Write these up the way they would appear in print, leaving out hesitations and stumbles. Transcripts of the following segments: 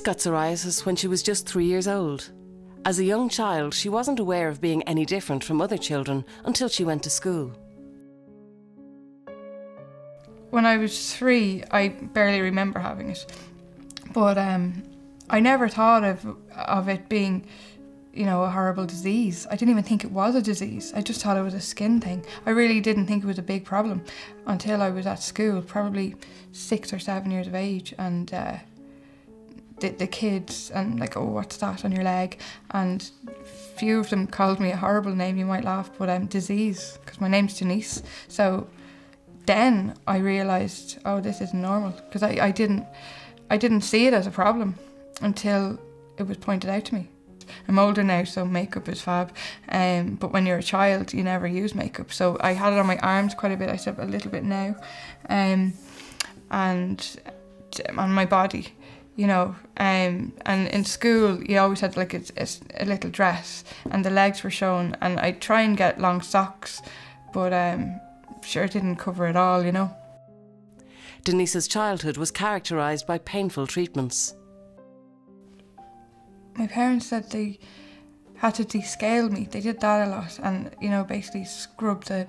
got psoriasis when she was just 3 years old. As a young child, she wasn't aware of being any different from other children until she went to school. When I was 3, I barely remember having it. But I never thought of it being, you know, a horrible disease. I didn't even think it was a disease. I just thought it was a skin thing. I really didn't think it was a big problem until I was at school, probably 6 or 7 years of age, and the kids and like, oh, what's that on your leg? And few of them called me a horrible name, you might laugh, but disease, because my name's Denise. So then I realised, oh, this isn't normal, because I didn't see it as a problem until it was pointed out to me. I'm older now, so makeup is fab, but when you're a child, you never use makeup. So I had it on my arms quite a bit, I said a little bit now, and on my body, you know, and in school you always had like a little dress and the legs were shown, and I'd try and get long socks, but sure it didn't cover it all, you know. Denise's childhood was characterised by painful treatments. My parents said they had to descale me. They did that a lot, and you know, basically scrub the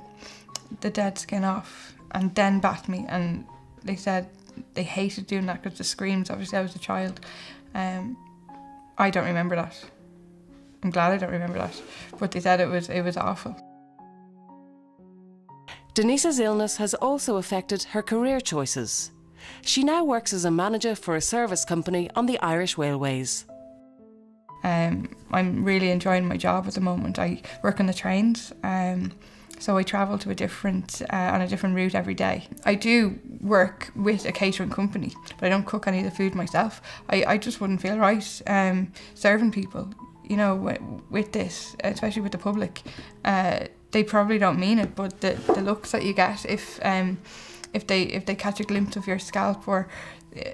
dead skin off and then bat me, and they said they hated doing that because the screams, obviously I was a child. I don't remember that. I'm glad I don't remember that, but they said it was awful. Denise's illness has also affected her career choices. She now works as a manager for a service company on the Irish Railways. I'm really enjoying my job at the moment. I work on the trains, so I travel to on a different route every day. I do work with a catering company, but I don't cook any of the food myself. I just wouldn't feel right serving people, you know, with this, especially with the public. They probably don't mean it, but the looks that you get if they catch a glimpse of your scalp, or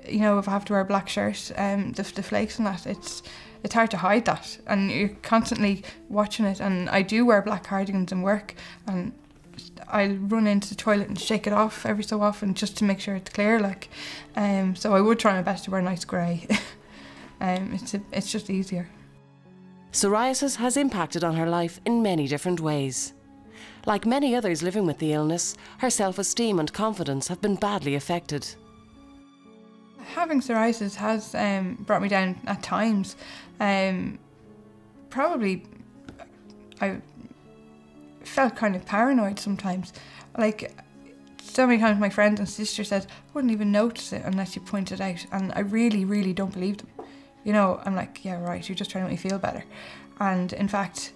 you know, if I have to wear a black shirt, the flakes and that, it's hard to hide that, and you're constantly watching it. And I do wear black cardigans in work, and I'll run into the toilet and shake it off every so often just to make sure it's clear, like. So I would try my best to wear nice grey. It's just easier. Psoriasis has impacted on her life in many different ways. Like many others living with the illness, her self-esteem and confidence have been badly affected. Having psoriasis has brought me down at times. Probably I felt kind of paranoid sometimes. Like, so many times my friends and sisters said, I wouldn't even notice it unless you pointed it out. And I really, really don't believe them. You know, I'm like, yeah, right, you're just trying to make me feel better. And in fact,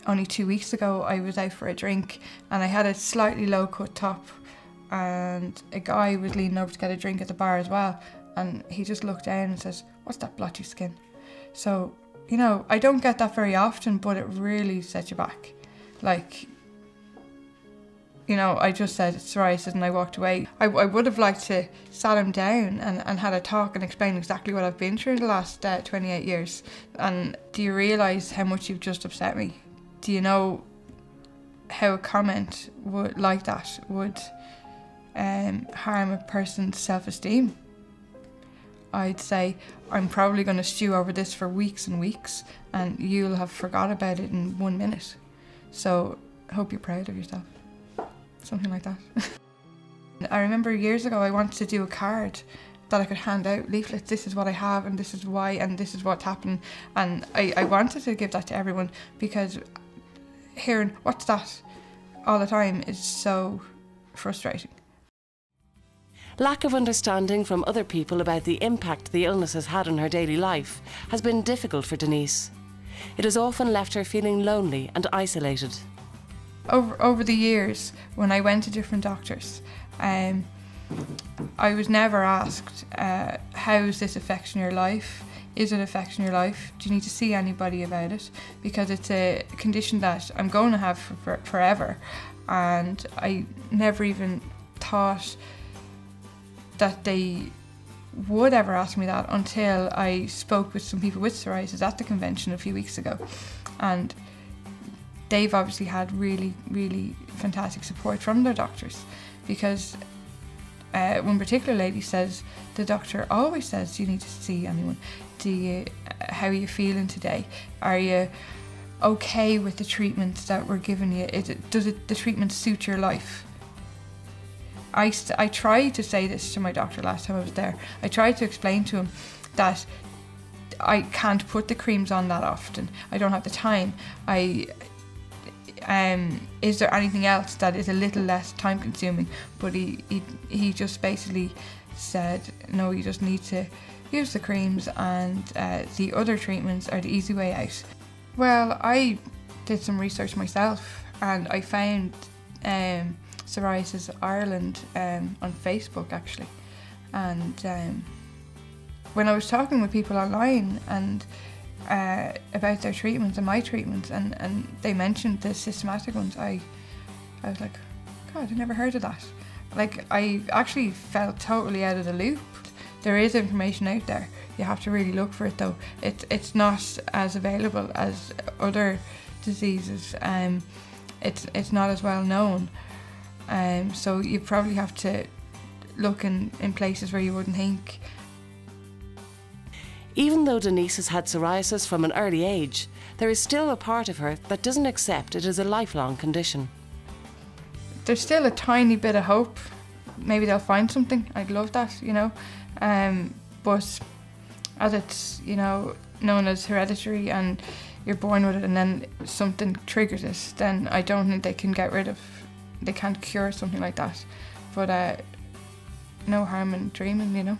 only 2 weeks ago, I was out for a drink and I had a slightly low cut top, and a guy was leaning over to get a drink at the bar as well. And he just looked down and says, what's that blotchy skin? So, you know, I don't get that very often, but it really sets you back. Like, you know, I just said it's psoriasis and I walked away. I would have liked to sat him down and had a talk and explain exactly what I've been through the last 28 years. And do you realise how much you've just upset me? Do you know how a comment like that would harm a person's self-esteem? I'd say, I'm probably going to stew over this for weeks and weeks, and you'll have forgot about it in 1 minute. So I hope you're proud of yourself. Something like that. I remember years ago I wanted to do a card that I could hand out, leaflets, this is what I have and this is why and this is what's happened. And I wanted to give that to everyone, because hearing what's that all the time is so frustrating. Lack of understanding from other people about the impact the illness has had on her daily life has been difficult for Denise. It has often left her feeling lonely and isolated. Over the years, when I went to different doctors, I was never asked, how is this affecting your life? Is it affecting your life? Do you need to see anybody about it? Because it's a condition that I'm going to have for forever. And I never even thought that they would ever ask me that until I spoke with some people with psoriasis at the convention a few weeks ago. And they've obviously had really, really fantastic support from their doctors, because one particular lady says, the doctor always says you need to see anyone. How are you feeling today? Are you okay with the treatments that we're giving you? Does the treatment suit your life? I tried to say this to my doctor last time I was there. I tried to explain to him that I can't put the creams on that often. I don't have the time. Is there anything else that is a little less time consuming? But he just basically said, no, you just need to use the creams, and the other treatments are the easy way out. Well, I did some research myself, and I found Psoriasis Ireland on Facebook actually, and when I was talking with people online and about their treatments and my treatments, and they mentioned the systematic ones, I was like, God, I never heard of that. Like, I actually felt totally out of the loop. There is information out there. You have to really look for it though. It's not as available as other diseases. It's not as well known. So you probably have to look in places where you wouldn't think. Even though Denise has had psoriasis from an early age, there is still a part of her that doesn't accept it as a lifelong condition. There's still a tiny bit of hope. Maybe they'll find something. I'd love that, you know. But as it's, you know, known as hereditary and you're born with it and then something triggers it, then I don't think they can't cure something like that. But no harm in dreaming, you know.